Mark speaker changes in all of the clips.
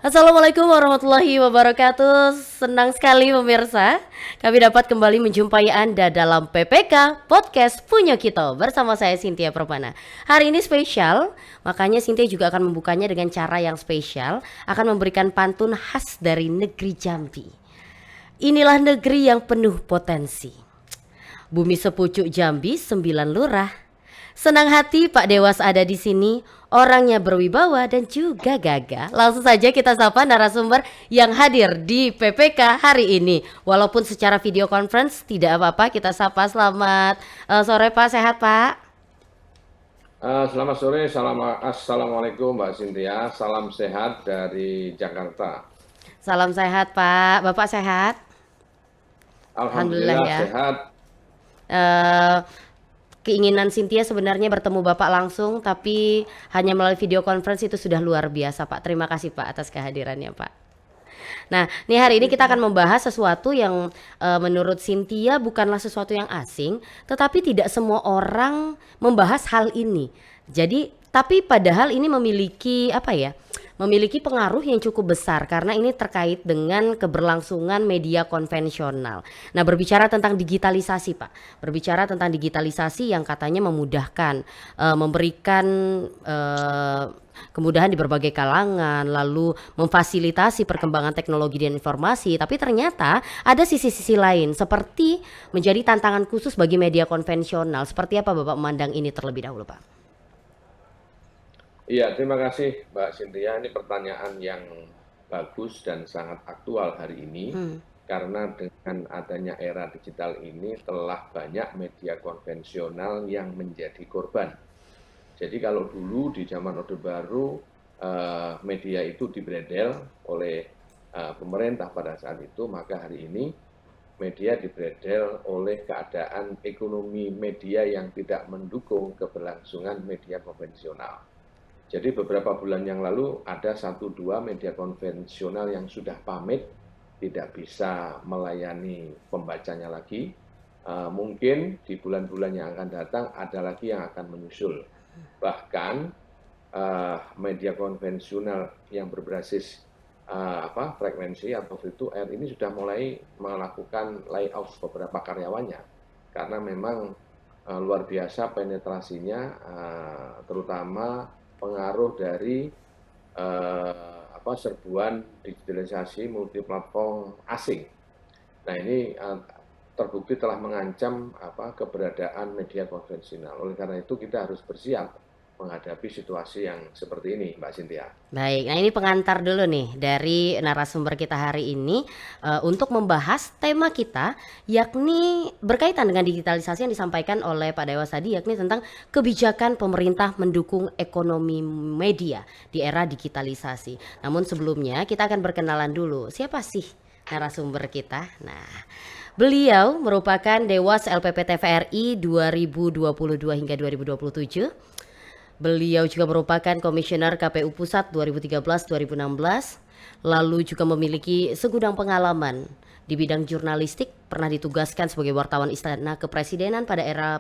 Speaker 1: Assalamualaikum warahmatullahi wabarakatuh. Senang sekali pemirsa, kami dapat kembali menjumpai Anda dalam PPK Podcast Punya Kita bersama saya Cynthia Permana. Hari ini spesial, makanya Cynthia juga akan membukanya dengan cara yang spesial, akan memberikan pantun khas dari negeri Jambi. Inilah negeri yang penuh potensi. Bumi sepucuk Jambi 9 lurah. Senang hati Pak Dewas ada di sini. Orangnya berwibawa dan juga gagah. Langsung saja kita sapa narasumber yang hadir di PPK hari ini. Walaupun secara video conference tidak apa-apa, kita sapa. Selamat sore Pak, sehat Pak?
Speaker 2: Selamat sore, assalamualaikum Mbak Cynthia, salam sehat dari Jakarta.
Speaker 1: Salam sehat Pak, Bapak sehat? Alhamdulillah
Speaker 2: Alhamdulillah
Speaker 1: ya.
Speaker 2: sehat.
Speaker 1: Eh, Keinginan Cynthia sebenarnya bertemu Bapak langsung, tapi hanya melalui video conference itu sudah luar biasa Pak. Terima kasih Pak atas kehadirannya Pak. Nah, nih hari ini kita akan membahas sesuatu yang menurut Cynthia bukanlah sesuatu yang asing, tetapi tidak semua orang membahas hal ini. Jadi, tapi padahal ini memiliki apa ya? Memiliki pengaruh yang cukup besar karena ini terkait dengan keberlangsungan media konvensional. Nah, berbicara tentang digitalisasi, Pak. Berbicara tentang digitalisasi yang katanya memudahkan, memberikan kemudahan di berbagai kalangan, lalu memfasilitasi perkembangan teknologi dan informasi, tapi ternyata ada sisi-sisi lain seperti menjadi tantangan khusus bagi media konvensional. Seperti apa Bapak memandang ini terlebih dahulu, Pak?
Speaker 2: Iya, terima kasih Mbak Cynthia. Ini pertanyaan yang bagus dan sangat aktual hari ini,
Speaker 1: Hmm.
Speaker 2: karena dengan adanya era digital ini telah banyak media konvensional yang menjadi korban. Jadi kalau dulu di zaman Orde Baru, media itu dibredel oleh pemerintah pada saat itu, maka hari ini media dibredel oleh keadaan ekonomi media yang tidak mendukung keberlangsungan media konvensional. Jadi beberapa bulan yang lalu ada 1-2 media konvensional yang sudah pamit, tidak bisa melayani pembacanya lagi. Mungkin di bulan-bulan yang akan datang ada lagi yang akan menyusul. Bahkan media konvensional yang berbasis frekuensi atau free to air ini sudah mulai melakukan layoff beberapa karyawannya, karena memang luar biasa penetrasinya, terutama pengaruh dari serbuan digitalisasi multiplatform asing. Nah ini terbukti telah mengancam keberadaan media konvensional. Oleh karena itu kita harus bersiap menghadapi situasi yang seperti ini, Mbak Cynthia.
Speaker 1: Baik, nah ini pengantar dulu nih dari narasumber kita hari ini untuk membahas tema kita, yakni berkaitan dengan digitalisasi yang disampaikan oleh Pak Dewas tadi, yakni tentang kebijakan pemerintah mendukung ekonomi media di era digitalisasi. Namun sebelumnya kita akan berkenalan dulu, siapa sih narasumber kita? Nah, beliau merupakan Dewas LPP TVRI 2022 hingga 2027. Beliau juga merupakan komisioner KPU Pusat 2013-2016, lalu juga memiliki segudang pengalaman di bidang jurnalistik, pernah ditugaskan sebagai wartawan Istana Kepresidenan pada era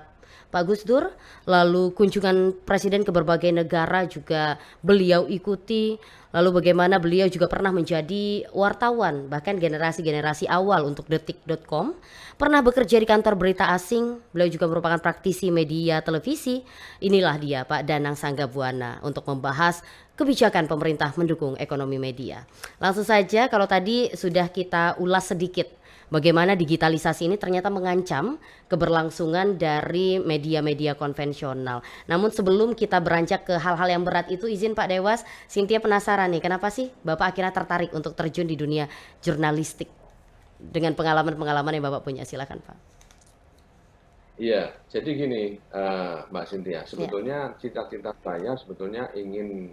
Speaker 1: Pak Gus Dur, lalu kunjungan presiden ke berbagai negara juga beliau ikuti, lalu bagaimana beliau juga pernah menjadi wartawan, bahkan generasi-generasi awal untuk detik.com, pernah bekerja di kantor berita asing, beliau juga merupakan praktisi media televisi. Inilah dia Pak Danang Sanggabuana untuk membahas kebijakan pemerintah mendukung ekonomi media. Langsung saja, kalau tadi sudah kita ulas sedikit bagaimana digitalisasi ini ternyata mengancam keberlangsungan dari media-media konvensional. Namun sebelum kita beranjak ke hal-hal yang berat itu, izin Pak Dewas, Cynthia penasaran nih, kenapa sih Bapak akhirnya tertarik untuk terjun di dunia jurnalistik dengan pengalaman-pengalaman yang Bapak punya? Silakan Pak.
Speaker 2: Iya, jadi gini, Mbak Cynthia,
Speaker 1: Ya.
Speaker 2: sebetulnya cita-cita saya sebetulnya ingin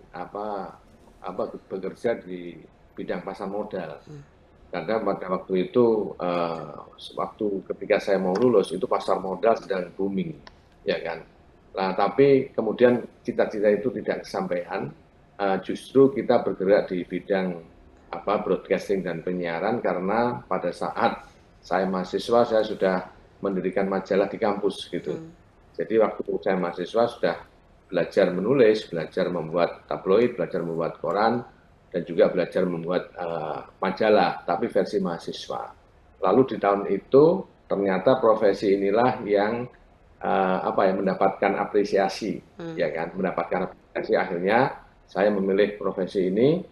Speaker 2: bekerja di bidang pasar modal. Karena pada waktu itu, waktu ketika saya mau lulus itu pasar modal sedang booming, ya kan. Nah, tapi kemudian cita-cita itu tidak kesampaian. Justru kita bergerak di bidang broadcasting dan penyiaran, karena pada saat saya mahasiswa saya sudah mendirikan majalah di kampus gitu. Jadi waktu saya mahasiswa sudah belajar menulis, belajar membuat tabloid, belajar membuat koran, dan juga belajar membuat majalah, tapi versi mahasiswa. Lalu di tahun itu ternyata profesi inilah yang mendapatkan apresiasi, ya kan, mendapatkan apresiasi. Akhirnya saya memilih profesi ini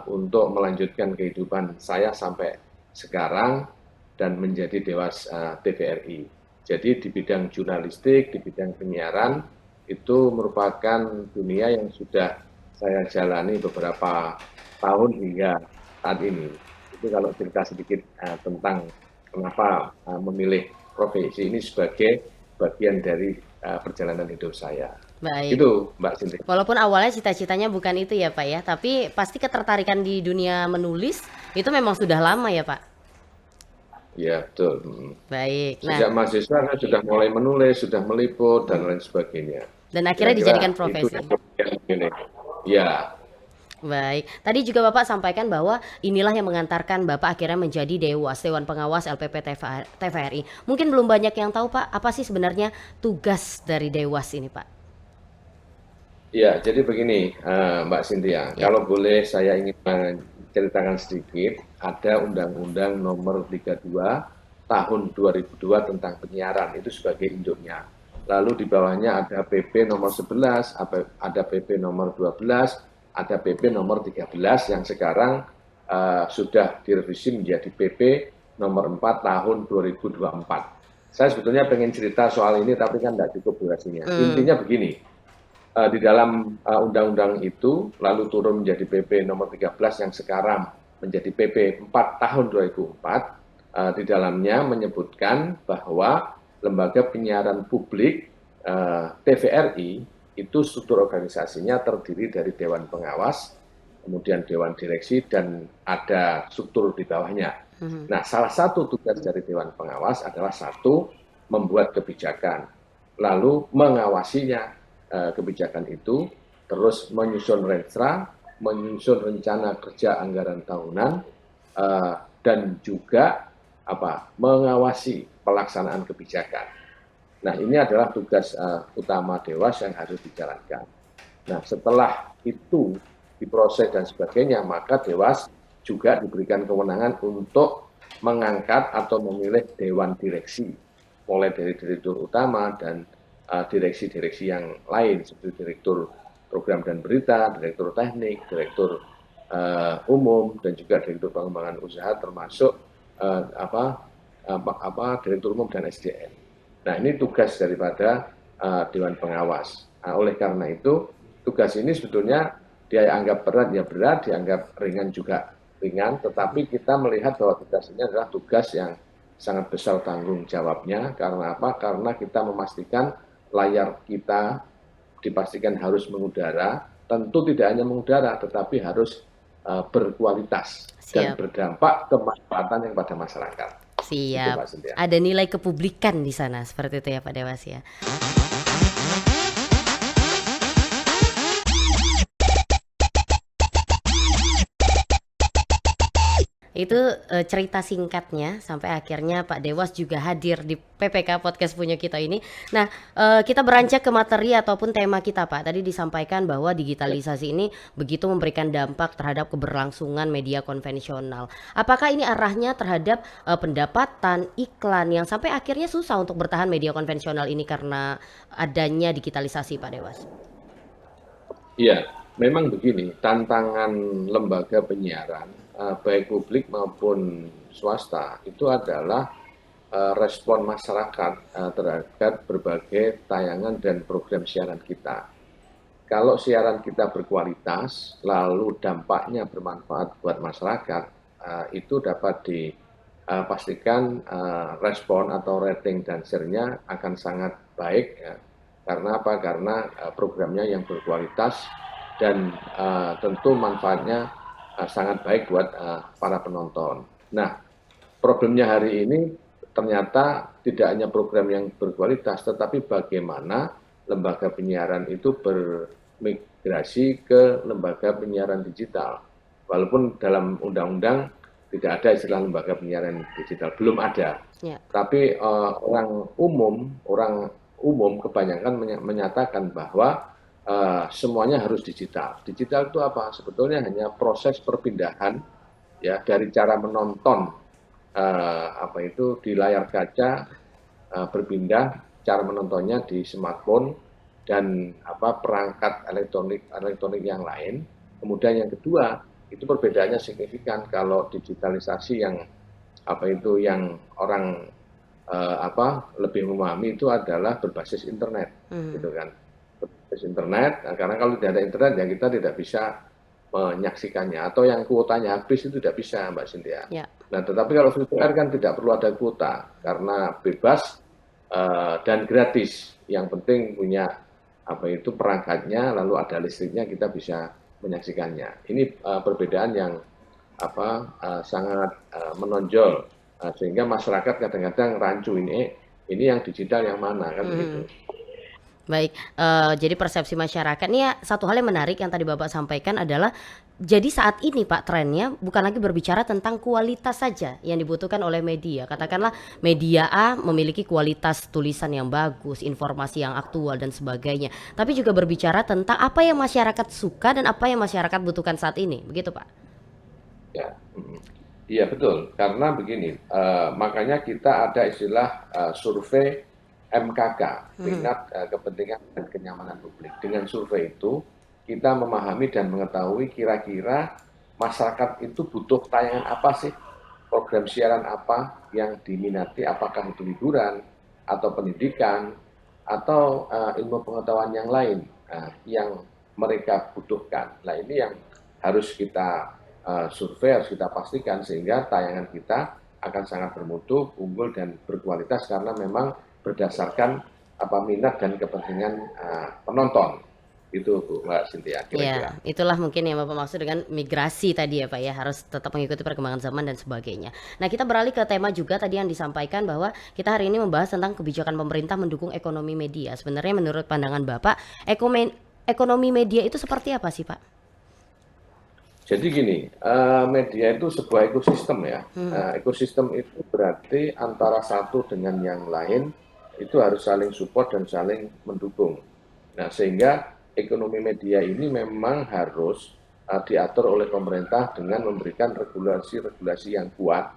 Speaker 2: untuk melanjutkan kehidupan saya sampai sekarang dan menjadi Dewas TVRI. Jadi di bidang jurnalistik, di bidang penyiaran, itu merupakan dunia yang sudah saya jalani beberapa tahun hingga saat ini. Itu kalau cerita sedikit tentang kenapa memilih profesi ini sebagai bagian dari perjalanan hidup saya.
Speaker 1: Baik.
Speaker 2: Itu Mbak Sinti.
Speaker 1: Walaupun awalnya cita-citanya bukan itu ya Pak ya, tapi pasti ketertarikan di dunia menulis itu memang sudah lama ya Pak?
Speaker 2: Ya, betul.
Speaker 1: Baik. Nah,
Speaker 2: Sejak mahasiswa saya sudah mulai menulis, sudah meliput, dan lain sebagainya.
Speaker 1: dan akhirnya
Speaker 2: Kira-kira
Speaker 1: dijadikan
Speaker 2: itu
Speaker 1: profesi.
Speaker 2: yang ini. Ya,
Speaker 1: Baik. Tadi juga Bapak sampaikan bahwa inilah yang mengantarkan Bapak akhirnya menjadi Dewas, Dewan Pengawas LPP TVRI. Mungkin belum banyak yang tahu Pak, apa sih sebenarnya tugas dari Dewas ini Pak?
Speaker 2: ya. Jadi begini, Mbak Cynthia,
Speaker 1: Ya.
Speaker 2: kalau boleh saya ingin menceritakan sedikit, ada Undang-Undang Nomor 32 Tahun 2002 tentang penyiaran, itu sebagai induknya. Lalu di bawahnya ada PP nomor 11, ada PP nomor 12, ada PP nomor 13 yang sekarang sudah direvisi menjadi PP nomor 4 tahun 2024. Saya sebetulnya pengen cerita soal ini, tapi kan tidak cukup durasinya. Intinya begini, di dalam undang-undang itu lalu turun menjadi PP nomor 13 yang sekarang menjadi PP 4 tahun 2004. Di dalamnya menyebutkan bahwa lembaga penyiaran publik TVRI itu struktur organisasinya terdiri dari Dewan Pengawas, kemudian Dewan Direksi, dan ada struktur di bawahnya. Nah, salah satu tugas dari Dewan Pengawas adalah satu, membuat kebijakan, lalu mengawasinya kebijakan itu, terus menyusun renstra, menyusun rencana kerja anggaran tahunan, dan juga mengawasi pelaksanaan kebijakan. Nah, ini adalah tugas utama Dewas yang harus dijalankan. Nah, setelah itu diproses dan sebagainya, maka Dewas juga diberikan kewenangan untuk mengangkat atau memilih Dewan Direksi, mulai dari Direktur Utama dan direksi-direksi yang lain, seperti Direktur Program dan Berita, Direktur Teknik, Direktur Umum, dan juga Direktur Pengembangan Usaha, termasuk Direktur Umum dan SDM. Nah, ini tugas daripada Dewan Pengawas. Nah, oleh karena itu, tugas ini sebetulnya dianggap berat ya berat, dianggap ringan juga ringan, tetapi kita melihat bahwa tugas ini adalah tugas yang sangat besar tanggung jawabnya. Karena apa? Karena kita memastikan layar kita dipastikan harus mengudara, tentu tidak hanya mengudara, tetapi harus berkualitas dan berdampak kemanfaatan yang pada masyarakat.
Speaker 1: Siap. Ada nilai kepublikan di sana, seperti itu ya Pak Dewas ya. Itu cerita singkatnya sampai akhirnya Pak Dewas juga hadir di PPK Podcast Punya Kita ini. Nah, kita beranjak ke materi ataupun tema kita Pak. Tadi disampaikan bahwa digitalisasi ini begitu memberikan dampak terhadap keberlangsungan media konvensional. Apakah ini arahnya terhadap pendapatan, iklan yang sampai akhirnya susah untuk bertahan media konvensional ini karena adanya digitalisasi Pak Dewas?
Speaker 2: Iya, memang begini, tantangan lembaga penyiaran baik publik maupun swasta itu adalah respon masyarakat terhadap berbagai tayangan dan program siaran kita. Kalau siaran kita berkualitas, lalu dampaknya bermanfaat buat masyarakat, itu dapat dipastikan respon atau rating dan share-nya akan sangat baik. Ya. Karena apa? Karena programnya yang berkualitas dan tentu manfaatnya sangat baik buat para penonton. Nah, problemnya hari ini ternyata tidak hanya program yang berkualitas, tetapi bagaimana lembaga penyiaran itu bermigrasi ke lembaga penyiaran digital. Walaupun dalam undang-undang tidak ada istilah lembaga penyiaran digital, belum ada. Ya. Tapi orang umum kebanyakan menyatakan bahwa semuanya harus digital. Digital itu apa? Sebetulnya hanya proses perpindahan ya dari cara menonton apa itu di layar kaca berpindah cara menontonnya di smartphone dan apa perangkat elektronik yang lain. Kemudian yang kedua itu perbedaannya signifikan kalau digitalisasi yang apa itu yang orang apa lebih memahami itu adalah berbasis internet, gitu kan. Berbasis internet, nah, karena kalau tidak ada internet ya kita tidak bisa menyaksikannya atau yang kuotanya habis itu tidak bisa, Mbak Cynthia.
Speaker 1: Ya.
Speaker 2: Nah, tetapi kalau VTR kan tidak perlu ada kuota karena bebas dan gratis. Yang penting punya apa itu perangkatnya, lalu ada listriknya kita bisa menyaksikannya. Ini perbedaan yang apa sangat menonjol sehingga masyarakat kadang-kadang rancu ini yang digital yang mana kan begitu.
Speaker 1: Baik, jadi persepsi masyarakat ini ya satu hal yang menarik yang tadi Bapak sampaikan adalah jadi saat ini Pak trennya bukan lagi berbicara tentang kualitas saja yang dibutuhkan oleh media. Katakanlah media A memiliki kualitas tulisan yang bagus, informasi yang aktual dan sebagainya. Tapi juga berbicara tentang apa yang masyarakat suka dan apa yang masyarakat butuhkan saat ini. Begitu Pak?
Speaker 2: Ya, iya betul. Karena begini, makanya kita ada istilah survei MKK, minat kepentingan dan kenyamanan publik. Dengan survei itu kita memahami dan mengetahui kira-kira masyarakat itu butuh tayangan apa sih, program siaran apa yang diminati, apakah itu hiburan atau pendidikan atau ilmu pengetahuan yang lain yang mereka butuhkan. Nah ini yang harus kita survei, harus kita pastikan sehingga tayangan kita akan sangat bermutu, unggul dan berkualitas karena memang berdasarkan apa minat dan kepentingan penonton. Itu Bu, Mbak Cynthia kira-kira.
Speaker 1: Ya, itulah mungkin yang Bapak maksud dengan migrasi tadi ya Pak ya, harus tetap mengikuti perkembangan zaman dan sebagainya. Nah, kita beralih ke tema juga tadi yang disampaikan bahwa kita hari ini membahas tentang kebijakan pemerintah mendukung ekonomi media. Sebenarnya menurut pandangan Bapak, ekonomi media itu seperti apa sih Pak?
Speaker 2: Jadi gini, media itu sebuah ekosistem ya. Ekosistem itu berarti antara satu dengan yang lain itu harus saling support dan saling mendukung. Nah, sehingga ekonomi media ini memang harus diatur oleh pemerintah dengan memberikan regulasi-regulasi yang kuat,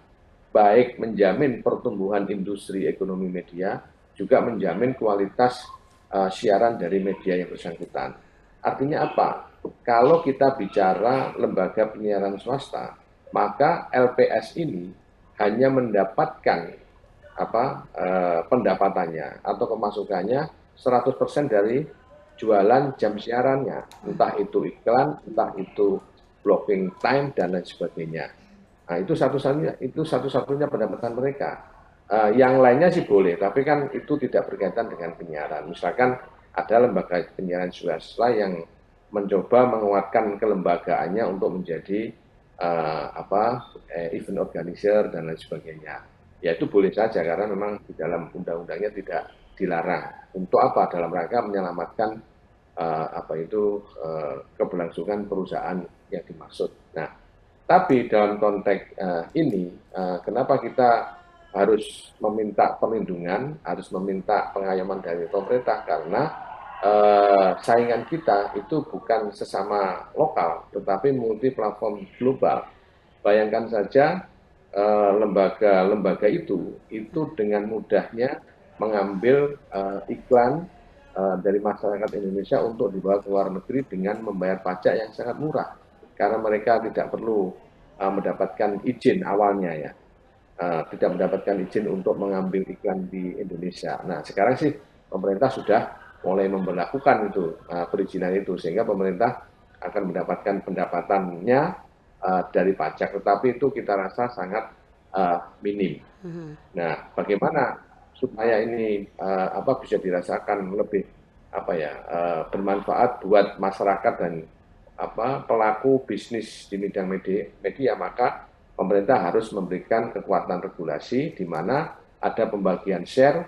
Speaker 2: baik menjamin pertumbuhan industri ekonomi media, juga menjamin kualitas siaran dari media yang bersangkutan. Artinya apa? Kalau kita bicara lembaga penyiaran swasta, maka LPS ini hanya mendapatkan pendapatannya atau pemasukannya 100% dari jualan jam siarannya, entah itu iklan, entah itu blocking time dan lain sebagainya. Nah, itu satu-satunya pendapatan mereka. Yang lainnya sih boleh, tapi kan itu tidak berkaitan dengan penyiaran. Misalkan ada lembaga penyiaran swasta yang mencoba menguatkan kelembagaannya untuk menjadi event organizer dan lain sebagainya. Ya itu boleh saja karena memang di dalam undang-undangnya tidak dilarang. Untuk apa? Dalam rangka menyelamatkan keberlangsungan perusahaan yang dimaksud. Nah, tapi dalam konteks ini, kenapa kita harus meminta perlindungan, harus meminta pengayoman dari pemerintah karena saingan kita itu bukan sesama lokal, tetapi multi platform global. Bayangkan saja lembaga-lembaga itu dengan mudahnya mengambil iklan dari masyarakat Indonesia untuk dibawa ke luar negeri dengan membayar pajak yang sangat murah, karena mereka tidak perlu mendapatkan izin awalnya ya. Tidak mendapatkan izin untuk mengambil iklan di Indonesia. Nah, sekarang sih pemerintah sudah mulai memberlakukan itu perizinan itu, sehingga pemerintah akan mendapatkan pendapatannya dari pajak, tetapi itu kita rasa sangat minim. Nah, bagaimana supaya ini bisa dirasakan lebih bermanfaat buat masyarakat dan pelaku bisnis di bidang media, maka pemerintah harus memberikan kekuatan regulasi di mana ada pembagian share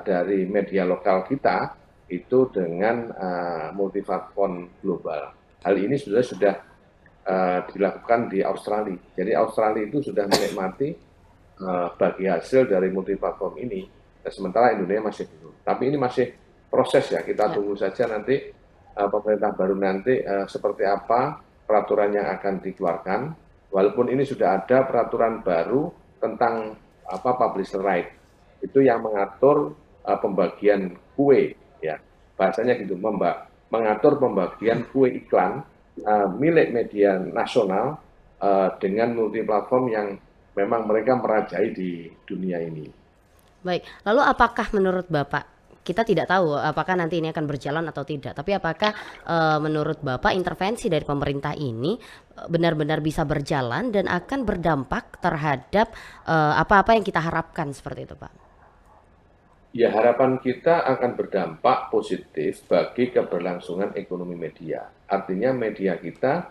Speaker 2: dari media lokal kita itu dengan multi-platform global. Hal ini sudah dilakukan di Australia. Jadi Australia itu sudah menikmati bagi hasil dari multi-platform ini, sementara Indonesia masih belum. Tapi ini masih proses ya, kita tunggu saja nanti pemerintah baru nanti seperti apa peraturan yang akan dikeluarkan. Walaupun ini sudah ada peraturan baru tentang publisher right, itu yang mengatur pembagian kue, ya bahasanya gitu, mengatur pembagian kue iklan milik media nasional dengan multi platform yang memang mereka merajai di dunia ini.
Speaker 1: Baik, lalu apakah menurut Bapak, kita tidak tahu apakah nanti ini akan berjalan atau tidak, tapi apakah menurut Bapak intervensi dari pemerintah ini benar-benar bisa berjalan dan akan berdampak terhadap apa-apa yang kita harapkan seperti itu, Pak?
Speaker 2: Ya, harapan kita akan berdampak positif bagi keberlangsungan ekonomi media. Artinya media kita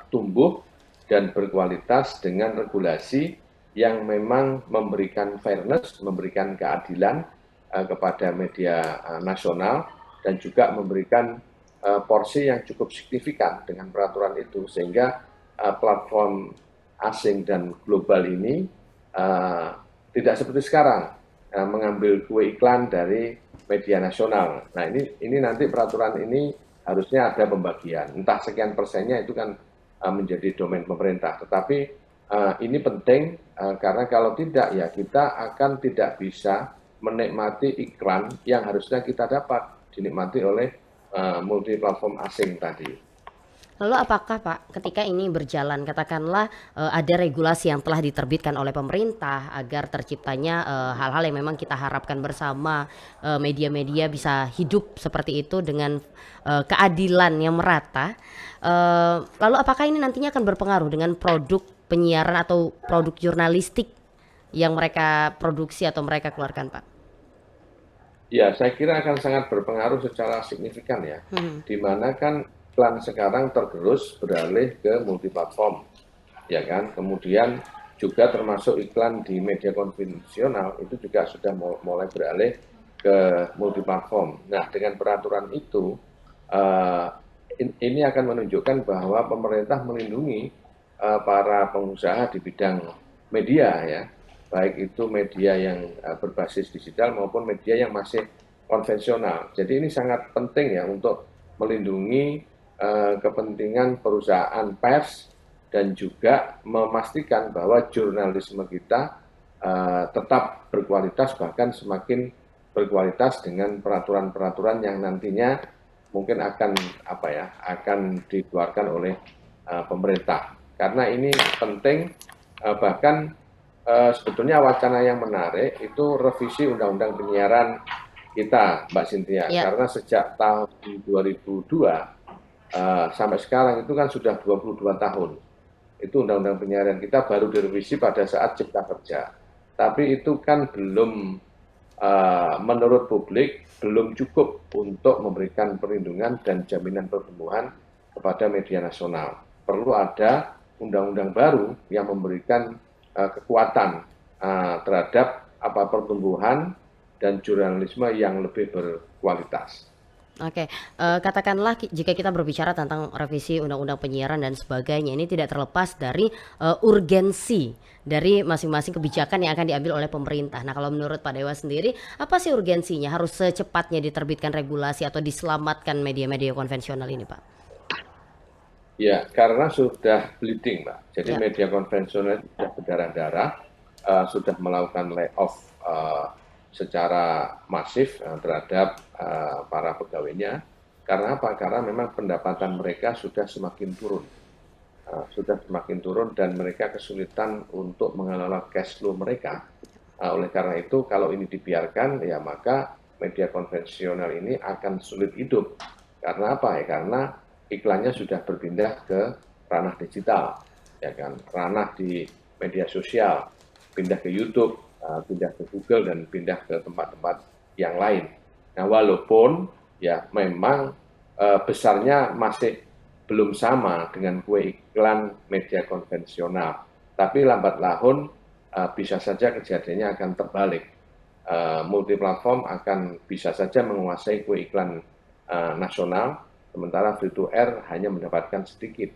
Speaker 2: tumbuh dan berkualitas dengan regulasi yang memang memberikan fairness, memberikan keadilan kepada media nasional, dan juga memberikan porsi yang cukup signifikan dengan peraturan itu, sehingga platform asing dan global ini tidak seperti sekarang mengambil kue iklan dari media nasional. Nah, ini nanti peraturan ini harusnya ada pembagian. Entah sekian persennya itu kan menjadi domain pemerintah. Tetapi ini penting karena kalau tidak ya kita akan tidak bisa menikmati iklan yang harusnya kita dapat dinikmati oleh multi platform asing tadi.
Speaker 1: Lalu apakah Pak, ketika ini berjalan, katakanlah ada regulasi yang telah diterbitkan oleh pemerintah agar terciptanya hal-hal yang memang kita harapkan bersama, media-media bisa hidup seperti itu dengan keadilan yang merata, lalu apakah ini nantinya akan berpengaruh dengan produk penyiaran atau produk jurnalistik yang mereka produksi atau mereka keluarkan, Pak?
Speaker 2: Ya, saya kira akan sangat berpengaruh secara signifikan ya, di mana kan iklan sekarang tergerus beralih ke multiplatform, ya kan. Kemudian juga termasuk iklan di media konvensional itu juga sudah mulai beralih ke multiplatform. Nah, dengan peraturan itu, ini akan menunjukkan bahwa pemerintah melindungi para pengusaha di bidang media ya, baik itu media yang berbasis digital maupun media yang masih konvensional. Jadi ini sangat penting ya untuk melindungi kepentingan perusahaan pers dan juga memastikan bahwa jurnalisme kita tetap berkualitas, bahkan semakin berkualitas dengan peraturan-peraturan yang nantinya mungkin akan dikeluarkan oleh pemerintah. Karena ini penting, bahkan sebetulnya wacana yang menarik itu revisi Undang-Undang Penyiaran kita, Mbak Cynthia, karena sejak tahun 2002 sampai sekarang itu kan sudah 22 tahun. Itu Undang-Undang Penyiaran kita baru direvisi pada saat Cipta Kerja. Tapi itu kan belum, menurut publik, belum cukup untuk memberikan perlindungan dan jaminan pertumbuhan kepada media nasional. Perlu ada undang-undang baru yang memberikan kekuatan terhadap pertumbuhan dan jurnalisme yang lebih berkualitas.
Speaker 1: Oke, katakanlah jika kita berbicara tentang revisi undang-undang penyiaran dan sebagainya, ini tidak terlepas dari urgensi dari masing-masing kebijakan yang akan diambil oleh pemerintah. Nah, kalau menurut Pak Dewa sendiri, apa sih urgensinya harus secepatnya diterbitkan regulasi atau diselamatkan media-media konvensional ini, Pak?
Speaker 2: Ya, karena sudah bleeding, Mbak. Jadi media konvensional sudah berdarah-darah, sudah melakukan layoff secara masif terhadap para pegawainya. Karena apa? Karena memang pendapatan mereka sudah semakin turun. Dan mereka kesulitan untuk mengelola cash flow mereka. Oleh karena itu, kalau ini dibiarkan, ya maka media konvensional ini akan sulit hidup. Karena apa? Ya, karena iklannya sudah berpindah ke ranah digital, ya kan? Ranah di media sosial, pindah ke YouTube, pindah ke Google, dan pindah ke tempat-tempat yang lain. Nah, walaupun ya memang besarnya masih belum sama dengan kue iklan media konvensional, tapi lambat laun bisa saja kejadiannya akan terbalik. Multiplatform akan bisa saja menguasai kue iklan nasional, sementara free to air hanya mendapatkan sedikit.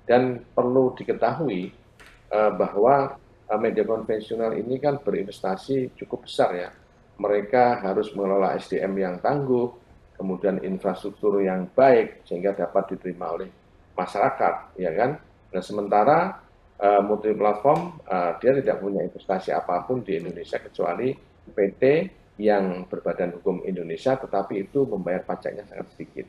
Speaker 2: Dan perlu diketahui bahwa media konvensional ini kan berinvestasi cukup besar ya. Mereka harus mengelola SDM yang tangguh, kemudian infrastruktur yang baik sehingga dapat diterima oleh masyarakat, ya kan? Nah, sementara multi platform dia tidak punya investasi apapun di Indonesia kecuali PT yang berbadan hukum Indonesia, tetapi itu membayar pajaknya sangat sedikit.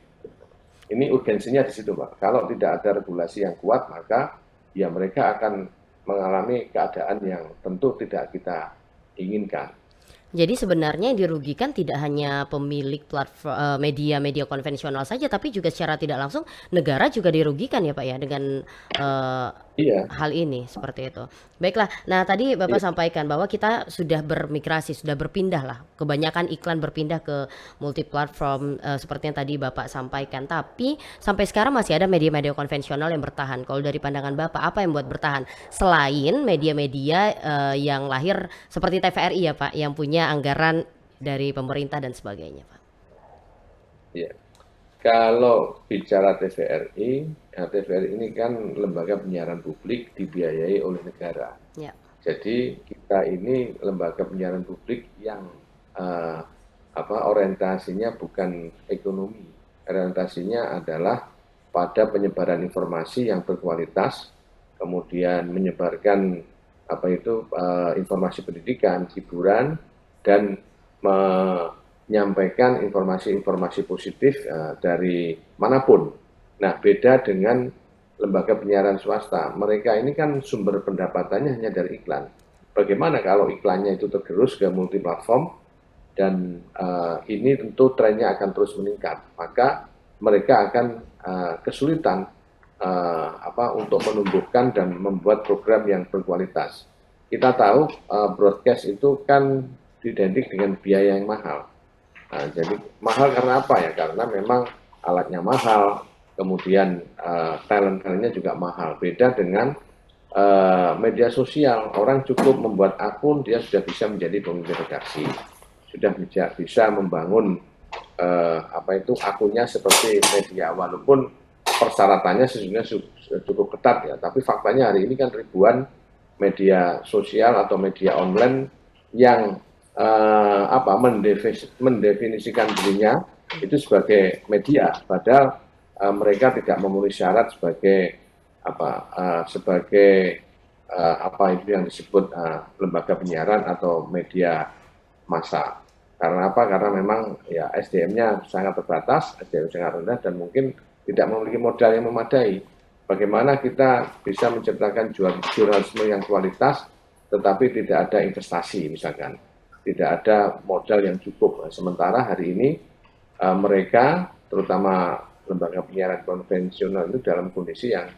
Speaker 2: Ini urgensinya di situ, Pak. Kalau tidak ada regulasi yang kuat, maka ya mereka akan mengalami keadaan yang tentu tidak kita inginkan.
Speaker 1: Jadi sebenarnya yang dirugikan tidak hanya pemilik platform media-media konvensional saja, tapi juga secara tidak langsung negara juga dirugikan ya Pak ya dengan eh,
Speaker 2: Iya,
Speaker 1: hal ini seperti itu. Baiklah, nah tadi Bapak
Speaker 2: iya,
Speaker 1: sampaikan bahwa kita sudah bermigrasi, sudah berpindah lah. Kebanyakan iklan berpindah ke multi platform seperti yang tadi Bapak sampaikan. Tapi sampai sekarang masih ada media-media konvensional yang bertahan. Kalau dari pandangan Bapak, apa yang buat bertahan? Selain media-media yang lahir seperti TVRI ya Pak, yang punya anggaran dari pemerintah dan sebagainya Pak.
Speaker 2: iya. Kalau bicara TVRI, ya TVRI ini kan lembaga penyiaran publik dibiayai oleh negara.
Speaker 1: Ya,
Speaker 2: Jadi kita ini lembaga penyiaran publik yang eh, orientasinya bukan ekonomi, orientasinya adalah pada penyebaran informasi yang berkualitas, kemudian menyebarkan informasi pendidikan, hiburan, dan menyampaikan informasi-informasi positif dari manapun. Nah, beda dengan lembaga penyiaran swasta. Mereka ini kan sumber pendapatannya hanya dari iklan. Bagaimana kalau iklannya itu tergerus ke multi platform dan ini tentu trennya akan terus meningkat. Maka mereka akan kesulitan untuk menumbuhkan dan membuat program yang berkualitas. Kita tahu broadcast itu kan identik dengan biaya yang mahal. Nah, jadi mahal karena apa ya? Karena memang alatnya mahal, kemudian talent-talentnya juga mahal. Beda dengan media sosial, orang cukup membuat akun, dia sudah bisa menjadi pemimpin redaksi, sudah bisa membangun akunnya seperti media, walaupun persyaratannya sesungguhnya cukup ketat ya. Tapi faktanya hari ini kan ribuan media sosial atau media online yang mendefinisikan dirinya itu sebagai media, padahal mereka tidak memenuhi syarat sebagai itu yang disebut lembaga penyiaran atau media massa. Karena apa? Karena memang ya SDM-nya sangat terbatas, SDM sangat rendah dan mungkin tidak memiliki modal yang memadai. Bagaimana kita bisa menciptakan jurnalisme yang kualitas, tetapi tidak ada investasi misalkan, tidak ada modal yang cukup. Sementara hari ini mereka, terutama lembaga penyiaran konvensional itu dalam kondisi yang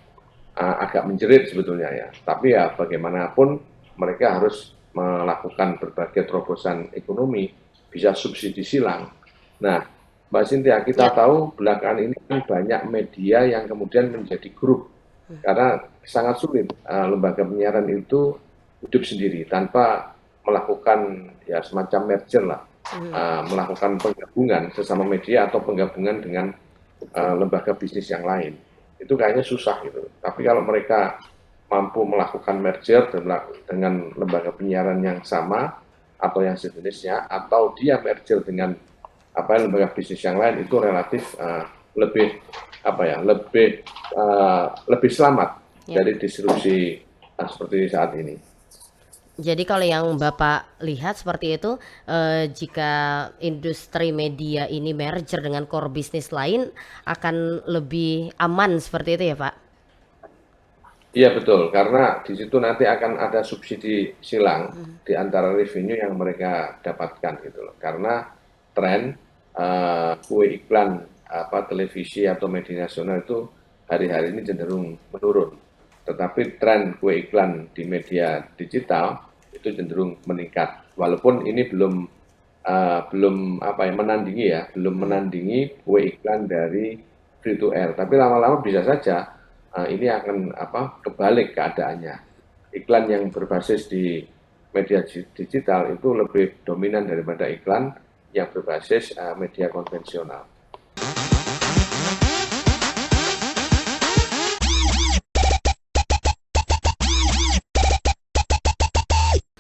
Speaker 2: agak menjerit sebetulnya ya. Tapi ya bagaimanapun mereka harus melakukan berbagai terobosan ekonomi, bisa subsidi silang. Nah, Mbak Cynthia, kita tahu belakangan ini kan banyak media yang kemudian menjadi grup karena sangat sulit lembaga penyiaran itu hidup sendiri tanpa melakukan ya semacam merger lah, melakukan penggabungan sesama media atau penggabungan dengan lembaga bisnis yang lain. Itu kayaknya susah gitu. Tapi kalau mereka mampu melakukan merger dengan lembaga penyiaran yang sama atau yang sejenisnya, atau dia merger dengan lembaga bisnis yang lain, itu relatif lebih selamat dari disrupsi seperti saat ini.
Speaker 1: Jadi kalau yang Bapak lihat seperti itu, jika industri media ini merger dengan core bisnis lain akan lebih aman seperti itu ya Pak?
Speaker 2: Iya betul, karena di situ nanti akan ada subsidi silang di antara revenue yang mereka dapatkan gitu loh. Karena tren kue iklan televisi atau media nasional itu hari-hari ini cenderung menurun. Tetapi tren kue iklan di media digital itu cenderung meningkat. Walaupun ini belum menandingi kue iklan dari free to air. Tapi lama-lama bisa saja ini akan kebalik keadaannya. Iklan yang berbasis di media digital itu lebih dominan daripada iklan yang berbasis media konvensional.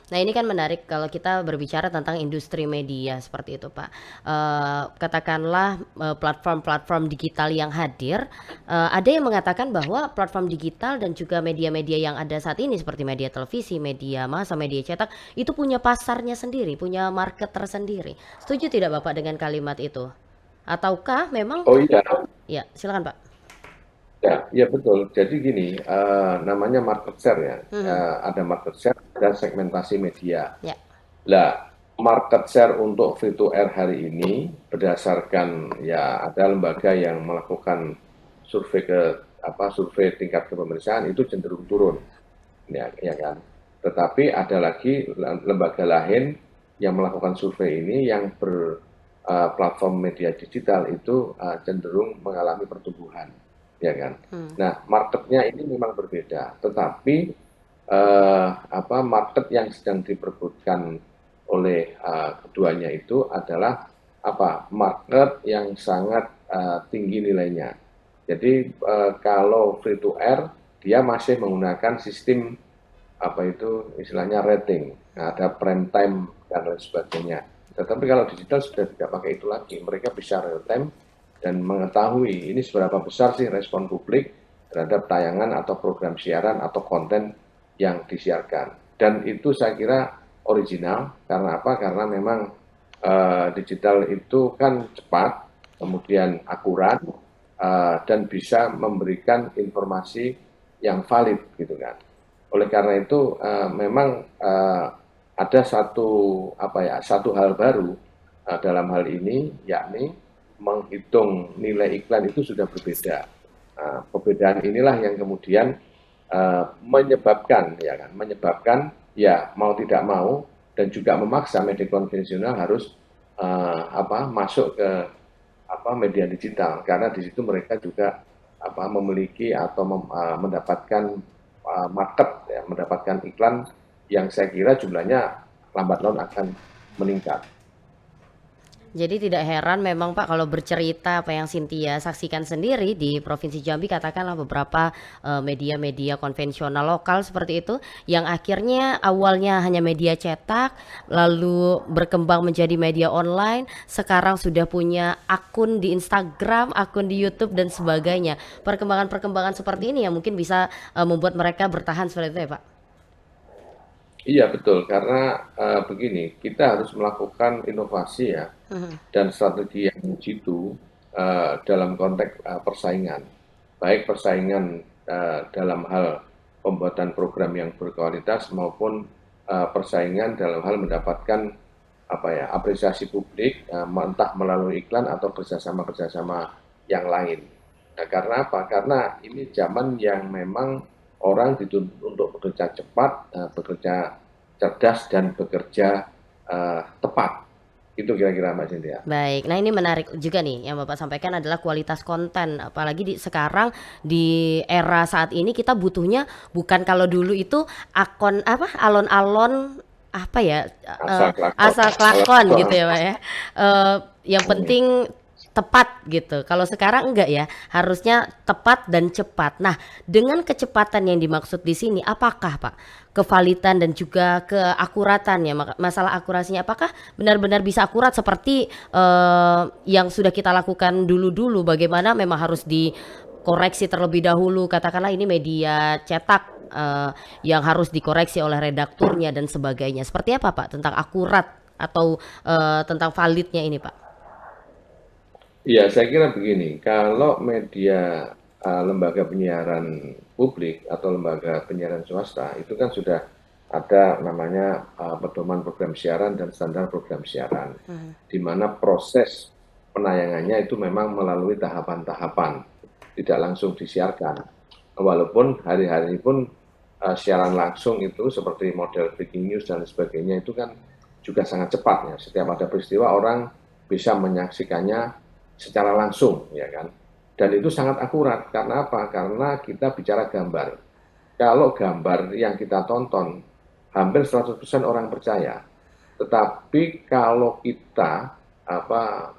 Speaker 1: Nah Nah, ini kan menarik kalau kita berbicara tentang industri media seperti itu, Pak. Katakanlah platform-platform digital yang hadir, ada yang mengatakan bahwa platform digital dan juga media-media yang ada saat ini seperti media televisi, media massa, media cetak itu punya pasarnya sendiri, punya market tersendiri. Setuju tidak Bapak dengan kalimat itu? Ataukah memang
Speaker 2: Oh iya,
Speaker 1: ya, silakan Pak.
Speaker 2: ya, ya betul. Jadi gini, namanya market share ya.
Speaker 1: Mhm,
Speaker 2: Ada market share dan segmentasi media.
Speaker 1: ya.
Speaker 2: Lah, market share untuk free to air hari ini berdasarkan ya ada lembaga yang melakukan survei survei tingkat kepemeriksaan itu cenderung turun, ya kan. Tetapi ada lagi lembaga lain yang melakukan survei ini yang platform media digital itu cenderung mengalami pertumbuhan, ya kan.
Speaker 1: Hmm.
Speaker 2: Nah, marketnya ini memang berbeda, tetapi market yang sedang diperebutkan oleh keduanya itu adalah market yang sangat tinggi nilainya. Jadi kalau free to air dia masih menggunakan sistem istilahnya rating, ada prime time dan lain sebagainya. Tetapi kalau digital sudah tidak pakai itu lagi, mereka bisa real time dan mengetahui ini seberapa besar sih respon publik terhadap tayangan atau program siaran atau konten yang disiarkan. Dan itu saya kira original, karena apa? Karena memang digital itu kan cepat, kemudian akurat, dan bisa memberikan informasi yang valid gitu kan. Oleh karena itu memang ada satu hal baru dalam hal ini, yakni menghitung nilai iklan itu sudah berbeda. Perbedaan inilah yang kemudian menyebabkan ya mau tidak mau dan juga memaksa media konvensional harus masuk ke media digital, karena di situ mereka juga memiliki atau mendapatkan market ya, mendapatkan iklan yang saya kira jumlahnya lambat laun akan meningkat.
Speaker 1: Jadi tidak heran memang Pak kalau bercerita apa yang Cynthia saksikan sendiri di Provinsi Jambi, katakanlah beberapa media-media konvensional lokal seperti itu yang akhirnya awalnya hanya media cetak lalu berkembang menjadi media online, sekarang sudah punya akun di Instagram, akun di YouTube dan sebagainya. Perkembangan-perkembangan seperti ini yang mungkin bisa membuat mereka bertahan seperti itu ya Pak.
Speaker 2: Iya betul, karena begini, kita harus melakukan inovasi ya
Speaker 1: Mhm.
Speaker 2: dan strategi yang jitu dalam konteks persaingan, baik persaingan dalam hal pembuatan program yang berkualitas maupun persaingan dalam hal mendapatkan apresiasi publik, entah melalui iklan atau kerjasama-kerjasama yang lain. Nah, karena apa? Karena ini zaman yang memang orang dituntut untuk bekerja cepat, bekerja cerdas dan bekerja tepat. Itu kira-kira Mbak Cynthia.
Speaker 1: Baik, nah ini menarik juga nih yang Bapak sampaikan adalah kualitas konten. Apalagi sekarang di era saat ini kita butuhnya bukan kalau dulu itu akun apa alon-alon apa ya
Speaker 2: Asal kelakon.
Speaker 1: asal kelakon gitu ya Pak ya. Yang penting tepat gitu. Kalau sekarang enggak ya, harusnya tepat dan cepat. Nah, dengan kecepatan yang dimaksud di sini, apakah Pak kevalitan dan juga keakuratannya, masalah akurasinya, apakah benar-benar bisa akurat seperti yang sudah kita lakukan dulu-dulu? Bagaimana memang harus dikoreksi terlebih dahulu, katakanlah ini media cetak yang harus dikoreksi oleh redakturnya dan sebagainya. Seperti apa Pak tentang akurat atau tentang validnya ini Pak?
Speaker 2: Iya, saya kira begini, kalau media lembaga penyiaran publik atau lembaga penyiaran swasta itu kan sudah ada namanya pedoman program siaran dan standar program siaran, di mana proses penayangannya itu memang melalui tahapan-tahapan, tidak langsung disiarkan. Walaupun hari-hari pun siaran langsung itu seperti model breaking news dan sebagainya itu kan juga sangat cepat ya. Setiap ada peristiwa orang bisa menyaksikannya secara langsung, ya kan. Dan itu sangat akurat, karena apa? Karena kita bicara gambar. Kalau gambar yang kita tonton, hampir 100% orang percaya. Tetapi kalau kita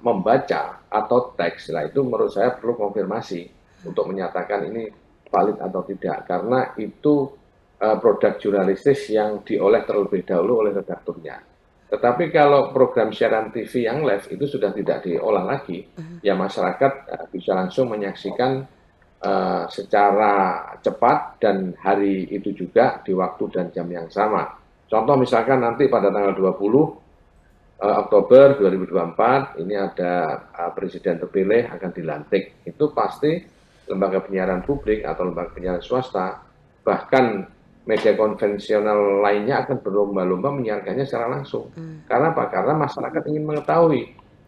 Speaker 2: membaca atau teks, lah itu menurut saya perlu konfirmasi untuk menyatakan ini valid atau tidak. Karena itu produk jurnalistis yang diolah terlebih dahulu oleh redakturnya. Tetapi kalau program siaran TV yang live itu sudah tidak diolah lagi, ya masyarakat bisa langsung menyaksikan secara cepat dan hari itu juga di waktu dan jam yang sama. Contoh misalkan nanti pada tanggal 20 Oktober 2024 ini ada presiden terpilih akan dilantik. Itu pasti lembaga penyiaran publik atau lembaga penyiaran swasta, bahkan media konvensional lainnya akan berlomba-lomba menyiarkannya secara langsung. Karena apa? Karena masyarakat ingin mengetahui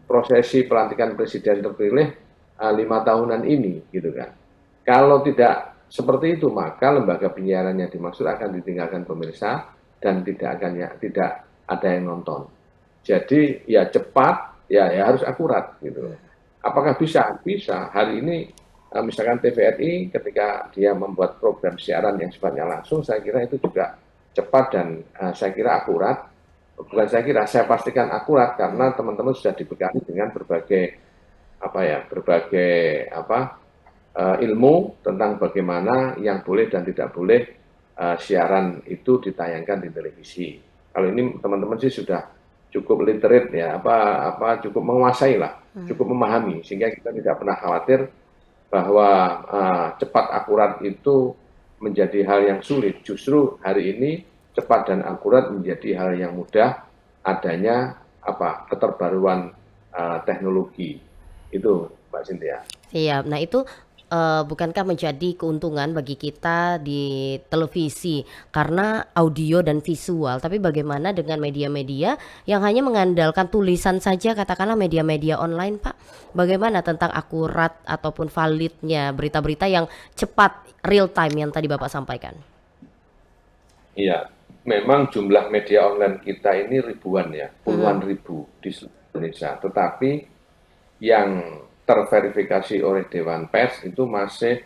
Speaker 2: prosesi pelantikan presiden terpilih 5 tahunan ini, gitu kan. Kalau tidak seperti itu, maka lembaga penyiaran yang dimaksud akan ditinggalkan pemirsa dan tidak ada yang nonton. Jadi ya cepat, ya harus akurat gitu. Apakah bisa? Bisa. Hari ini misalkan TVRI ketika dia membuat program siaran yang sifatnya langsung, saya kira itu juga cepat dan saya kira akurat. Bukan saya kira, saya pastikan akurat karena teman-teman sudah dibekali dengan berbagai ilmu tentang bagaimana yang boleh dan tidak boleh siaran itu ditayangkan di televisi. Kalau ini teman-teman sih sudah cukup literate ya, cukup menguasai lah, cukup memahami sehingga kita tidak pernah khawatir bahwa cepat akurat itu menjadi hal yang sulit. Justru hari ini cepat dan akurat menjadi hal yang mudah adanya keterbaruan teknologi. Itu Mbak Cynthia.
Speaker 1: Iya, nah itu bukankah menjadi keuntungan bagi kita di televisi karena audio dan visual, tapi bagaimana dengan media-media yang hanya mengandalkan tulisan saja, katakanlah media-media online, Pak? Bagaimana tentang akurat ataupun validnya berita-berita yang cepat, real time yang tadi Bapak sampaikan?
Speaker 2: Iya, memang jumlah media online kita ini ribuan ya, puluhan ribu di seluruh Indonesia. Tetapi yang terverifikasi oleh Dewan Pers itu masih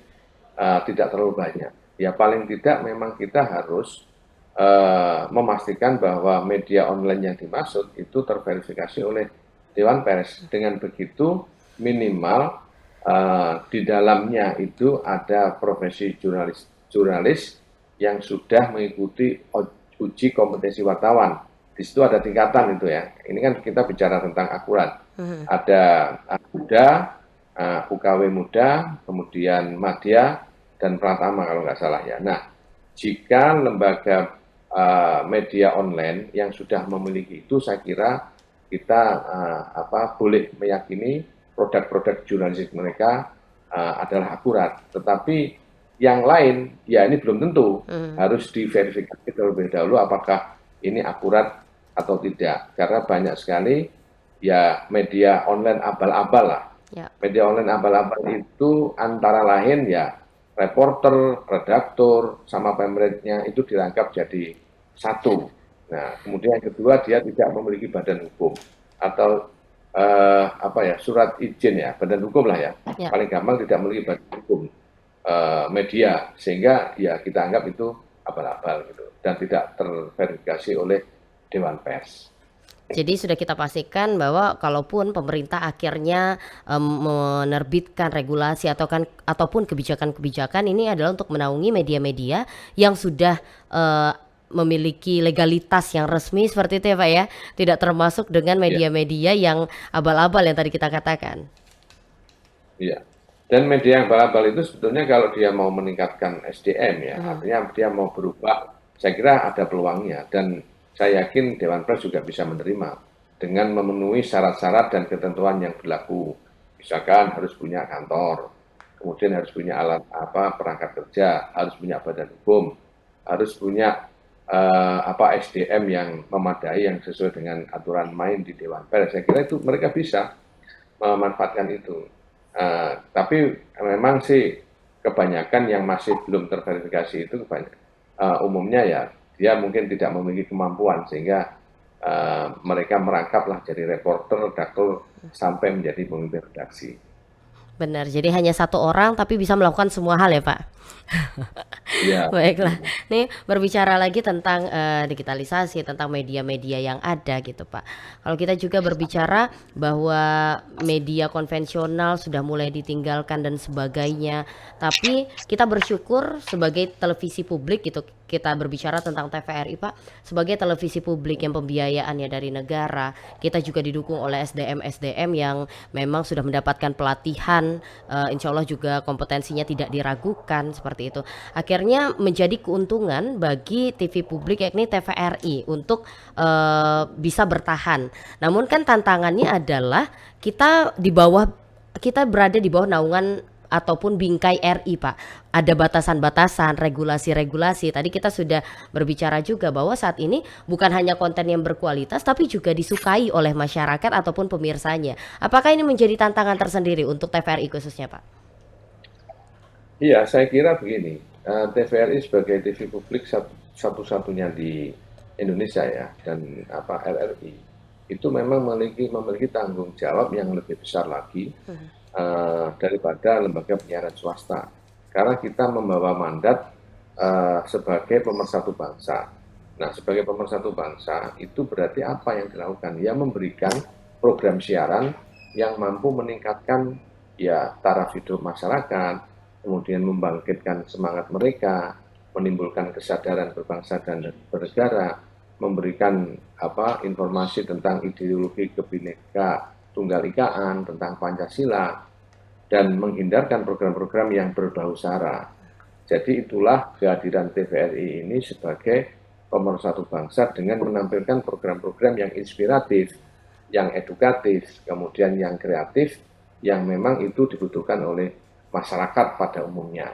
Speaker 2: tidak terlalu banyak. Ya paling tidak memang kita harus memastikan bahwa media online yang dimaksud itu terverifikasi oleh Dewan Pers. Dengan begitu minimal di dalamnya itu ada profesi jurnalis yang sudah mengikuti uji kompetensi wartawan. Di situ ada tingkatan itu ya. Ini kan kita bicara tentang akurat. Ada muda, UKW muda, kemudian madya, dan pratama kalau nggak salah ya. Nah, jika lembaga media online yang sudah memiliki itu, saya kira kita boleh meyakini produk-produk jurnalistik mereka adalah akurat. Tetapi yang lain, ya ini belum tentu. Harus diverifikasi terlebih dahulu apakah ini akurat atau tidak. Karena banyak sekali ya media online abal-abal lah. Ya. Media online abal-abal itu antara lain ya reporter, redaktur, sama pemretnya itu dirangkap jadi satu. Nah, kemudian yang kedua dia tidak memiliki badan hukum atau surat izin ya, badan hukum lah ya. Paling gampang tidak memiliki badan hukum media, sehingga ya kita anggap itu abal-abal gitu dan tidak terverifikasi oleh Dewan Pers.
Speaker 1: Jadi sudah kita pastikan bahwa kalaupun pemerintah akhirnya menerbitkan regulasi ataupun kebijakan-kebijakan, ini adalah untuk menaungi media-media yang sudah memiliki legalitas yang resmi seperti itu ya Pak ya, tidak termasuk dengan media-media yang abal-abal yang tadi kita katakan.
Speaker 2: Iya. Dan media yang abal-abal itu sebetulnya kalau dia mau meningkatkan SDM ya, artinya dia mau berubah, saya kira ada peluangnya dan saya yakin Dewan Pers juga bisa menerima dengan memenuhi syarat-syarat dan ketentuan yang berlaku. Misalkan harus punya kantor, kemudian harus punya alat perangkat kerja, harus punya badan hukum, harus punya SDM yang memadai yang sesuai dengan aturan main di Dewan Pers. Saya kira itu mereka bisa memanfaatkan itu. Tapi memang sih kebanyakan yang masih belum terverifikasi itu umumnya ya dia mungkin tidak memiliki kemampuan sehingga mereka merangkaplah jadi reporter, redaktur sampai menjadi pemimpin redaksi.
Speaker 1: Benar, jadi hanya satu orang tapi bisa melakukan semua hal ya Pak.
Speaker 2: Iya.
Speaker 1: Baiklah, nih berbicara lagi tentang digitalisasi, tentang media-media yang ada gitu Pak. Kalau kita juga berbicara bahwa media konvensional sudah mulai ditinggalkan dan sebagainya, tapi kita bersyukur sebagai televisi publik gitu, kita berbicara tentang TVRI Pak, sebagai televisi publik yang pembiayaannya dari negara, kita juga didukung oleh SDM-SDM yang memang sudah mendapatkan pelatihan, insya Allah juga kompetensinya tidak diragukan seperti itu. Akhirnya menjadi keuntungan bagi TV publik yakni TVRI untuk bisa bertahan. Namun kan tantangannya adalah kita berada di bawah naungan ataupun bingkai RI Pak. Ada batasan-batasan, regulasi-regulasi. Tadi kita sudah berbicara juga bahwa saat ini bukan hanya konten yang berkualitas tapi juga disukai oleh masyarakat ataupun pemirsanya. Apakah ini menjadi tantangan tersendiri untuk TVRI khususnya Pak?
Speaker 2: Iya, saya kira begini, TVRI sebagai TV publik satu-satunya di Indonesia ya, dan RRI itu memang memiliki tanggung jawab yang lebih besar lagi daripada lembaga penyiaran swasta. Karena kita membawa mandat sebagai pemersatu bangsa. Nah, sebagai pemersatu bangsa itu berarti apa yang dilakukan? Ya memberikan program siaran yang mampu meningkatkan ya taraf hidup masyarakat, kemudian membangkitkan semangat mereka, menimbulkan kesadaran berbangsa dan bernegara, memberikan informasi tentang ideologi Kebhinneka Tunggal Ikaan, tentang Pancasila, dan menghindarkan program-program yang berbau sara. Jadi itulah kehadiran TVRI ini sebagai pemersatu bangsa dengan menampilkan program-program yang inspiratif, yang edukatif, kemudian yang kreatif, yang memang itu dibutuhkan oleh masyarakat pada umumnya.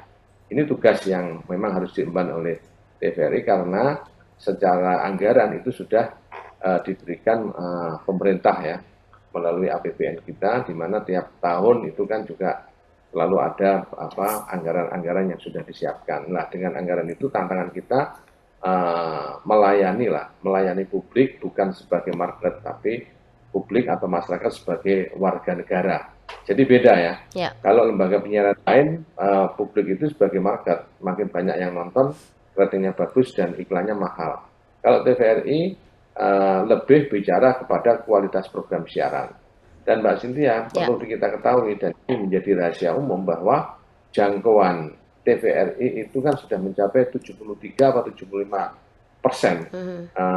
Speaker 2: Ini tugas yang memang harus diemban oleh TVRI karena secara anggaran itu sudah diberikan pemerintah ya melalui APBN kita, di mana tiap tahun itu kan juga selalu ada anggaran-anggaran yang sudah disiapkan. Nah, dengan anggaran itu tantangan kita melayani publik bukan sebagai market, tapi publik atau masyarakat sebagai warga negara. Jadi beda ya.
Speaker 1: Ya.
Speaker 2: Kalau lembaga penyiaran lain, publik itu sebagai market, makin banyak yang nonton, ratingnya bagus dan iklannya mahal. Kalau TVRI lebih bicara kepada kualitas program siaran. Dan Mbak Cynthia, perlu kita ketahui dan ini menjadi rahasia umum bahwa jangkauan TVRI itu kan sudah mencapai 73 atau 75%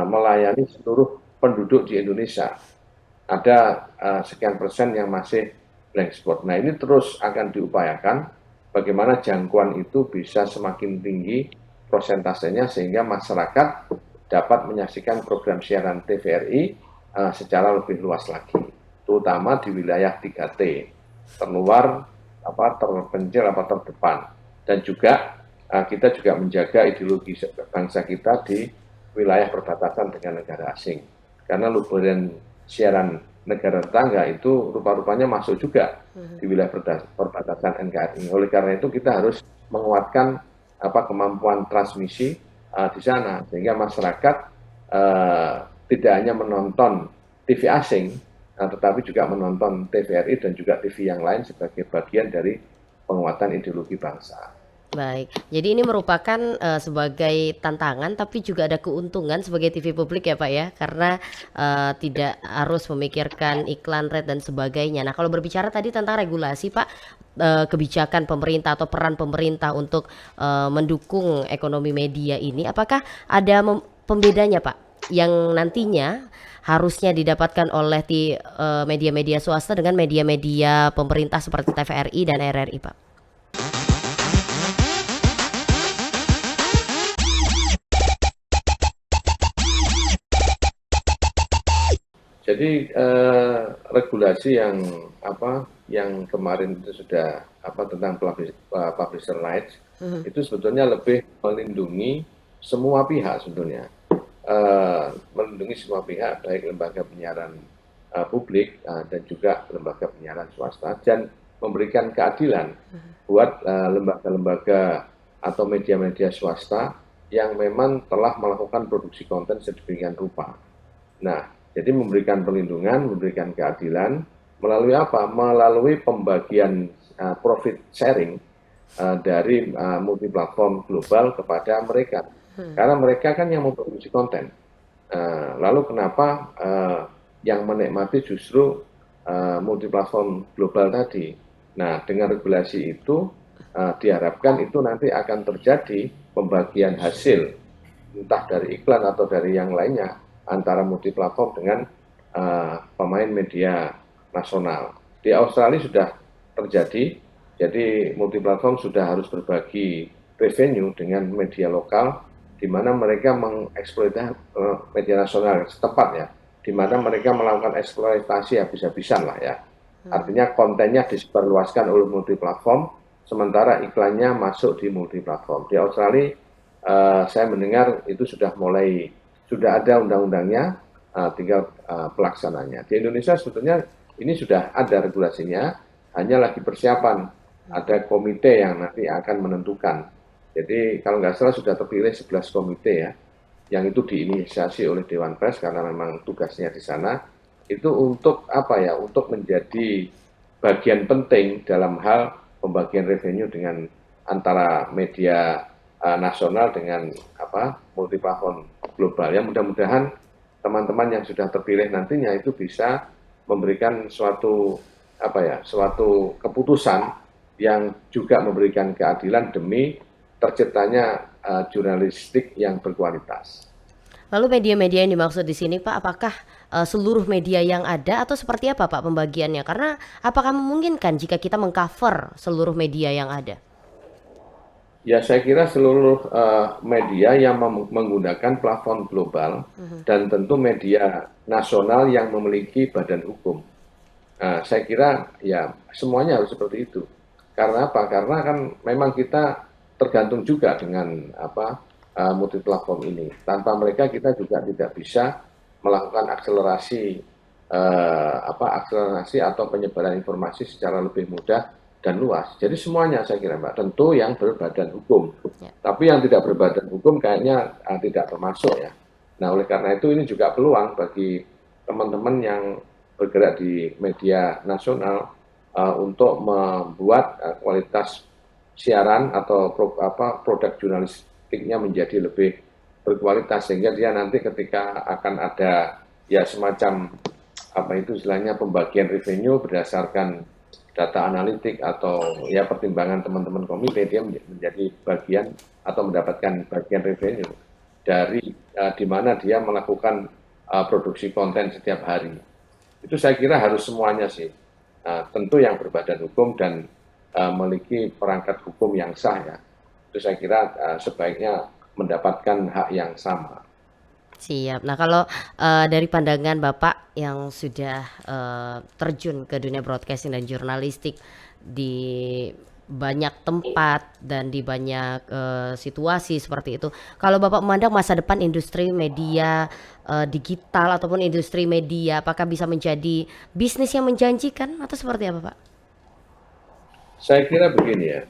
Speaker 2: melayani seluruh penduduk di Indonesia. Ada sekian persen yang masih blank spot. Nah, ini terus akan diupayakan bagaimana jangkauan itu bisa semakin tinggi prosentasenya sehingga masyarakat dapat menyaksikan program siaran TVRI secara lebih luas lagi, terutama di wilayah 3T, terluar, terpencil, terdepan. Dan juga kita juga menjaga ideologi bangsa kita di wilayah perbatasan dengan negara asing. Karena luberan siaran negara tetangga itu rupa-rupanya masuk juga di wilayah perbatasan NKRI. Oleh karena itu kita harus menguatkan kemampuan transmisi di sana sehingga masyarakat tidak hanya menonton TV asing tetapi juga menonton TVRI dan juga TV yang lain sebagai bagian dari penguatan ideologi bangsa.
Speaker 1: Baik, jadi ini merupakan sebagai tantangan tapi juga ada keuntungan sebagai TV publik ya Pak ya, karena tidak harus memikirkan iklan rate dan sebagainya. Nah, kalau berbicara tadi tentang regulasi Pak, kebijakan pemerintah atau peran pemerintah untuk mendukung ekonomi media ini, apakah ada pembedanya Pak yang nantinya harusnya didapatkan oleh media-media swasta dengan media-media pemerintah seperti TVRI dan RRI Pak?
Speaker 2: Jadi regulasi yang kemarin itu sudah tentang publisher rights itu sebetulnya lebih melindungi semua pihak sebetulnya, melindungi semua pihak baik lembaga penyiaran publik dan juga lembaga penyiaran swasta dan memberikan keadilan buat lembaga-lembaga atau media-media swasta yang memang telah melakukan produksi konten sedemikian rupa. Nah, jadi memberikan perlindungan, memberikan keadilan melalui apa? Melalui pembagian profit sharing dari multi platform global kepada mereka. Karena mereka kan yang memproduksi konten. Lalu kenapa yang menikmati justru multi platform global tadi? Nah, dengan regulasi itu diharapkan itu nanti akan terjadi pembagian hasil entah dari iklan atau dari yang lainnya antara multi platform dengan pemain media nasional. Di Australia sudah terjadi, jadi multi platform sudah harus berbagi revenue dengan media lokal, di mana mereka mengeksploitasi media nasional setempat ya, di mana mereka melakukan eksploitasi habis-habisan lah ya. Artinya kontennya disebarluaskan oleh multi platform, sementara iklannya masuk di multi platform. Di Australia saya mendengar itu sudah ada undang-undangnya, tinggal pelaksananya. Di Indonesia sebetulnya ini sudah ada regulasinya, hanya lagi persiapan. Ada komite yang nanti akan menentukan. Jadi kalau nggak salah sudah terpilih 11 komite ya, yang itu diinisiasi oleh Dewan Pers karena memang tugasnya di sana. Itu untuk apa ya? Untuk menjadi bagian penting dalam hal pembagian revenue dengan antara media nasional dengan multi platform global. Ya mudah-mudahan teman-teman yang sudah terpilih nantinya itu bisa memberikan suatu keputusan yang juga memberikan keadilan demi terciptanya jurnalistik yang berkualitas.
Speaker 1: Lalu media-media yang dimaksud di sini Pak, apakah seluruh media yang ada atau seperti apa Pak pembagiannya? Karena apakah memungkinkan jika kita mengcover seluruh media yang ada?
Speaker 2: Ya, saya kira seluruh media yang menggunakan platform global dan tentu media nasional yang memiliki badan hukum. Nah, saya kira ya semuanya harus seperti itu. Karena apa? Karena kan memang kita tergantung juga dengan multi platform ini. Tanpa mereka kita juga tidak bisa melakukan akselerasi atau penyebaran informasi secara lebih mudah dan luas. Jadi semuanya saya kira Mbak, tentu yang berbadan hukum.
Speaker 1: Ya.
Speaker 2: Tapi yang tidak berbadan hukum kayaknya tidak termasuk ya. Nah, oleh karena itu ini juga peluang bagi teman-teman yang bergerak di media nasional untuk membuat kualitas siaran atau produk jurnalistiknya menjadi lebih berkualitas, sehingga dia nanti ketika akan ada ya semacam istilahnya pembagian revenue berdasarkan data analitik atau ya pertimbangan teman-teman komite, dia menjadi bagian atau mendapatkan bagian revenue dari di mana dia melakukan produksi konten setiap hari. Itu saya kira harus semuanya sih. Tentu yang berbadan hukum dan memiliki perangkat hukum yang sah ya. Itu saya kira sebaiknya mendapatkan hak yang sama.
Speaker 1: Siap. Nah, kalau dari pandangan Bapak yang sudah terjun ke dunia broadcasting dan jurnalistik di banyak tempat dan di banyak situasi seperti itu. Kalau Bapak memandang masa depan industri media digital ataupun industri media, apakah bisa menjadi bisnis yang menjanjikan atau seperti apa, Pak?
Speaker 2: Saya kira begini ya,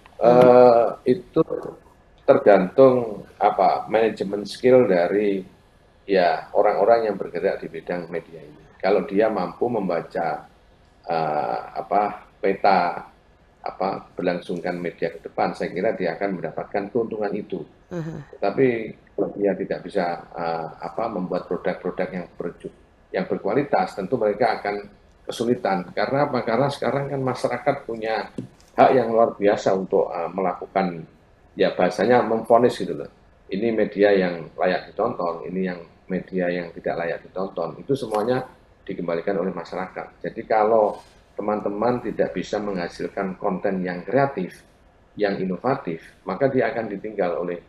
Speaker 2: itu tergantung manajemen skill dari ya orang-orang yang bergerak di bidang media ini. Kalau dia mampu membaca peta berlangsungkan media ke depan, saya kira dia akan mendapatkan keuntungan itu. Tapi kalau dia tidak bisa membuat produk-produk yang berkualitas, tentu mereka akan kesulitan. Karena apa? Karena sekarang kan masyarakat punya hak yang luar biasa untuk melakukan ya bahasanya memvonis gitu loh. Ini media yang layak ditonton, ini yang media yang tidak layak ditonton. Itu semuanya dikembalikan oleh masyarakat. Jadi kalau teman-teman tidak bisa menghasilkan konten yang kreatif, yang inovatif, maka dia akan ditinggal oleh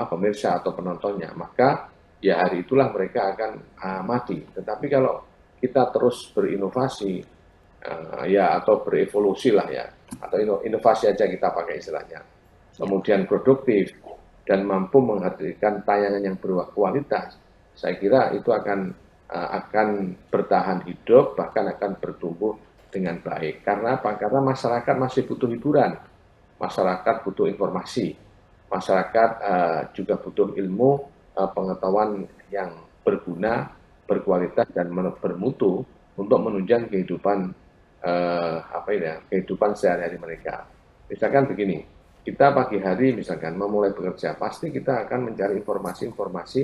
Speaker 2: pemirsa atau penontonnya. Maka ya hari itulah mereka akan mati. Tetapi kalau kita terus berinovasi atau berevolusi lah ya, atau inovasi aja kita pakai istilahnya, kemudian produktif dan mampu menghadirkan tayangan yang berkualitas, saya kira itu akan bertahan hidup, bahkan akan bertumbuh dengan baik. Karena apa? Karena masyarakat masih butuh hiburan, masyarakat butuh informasi, masyarakat juga butuh ilmu, pengetahuan yang berguna, berkualitas dan bermutu untuk menunjang kehidupan kehidupan sehari-hari mereka. Misalkan begini, kita pagi hari misalkan memulai bekerja, pasti kita akan mencari informasi-informasi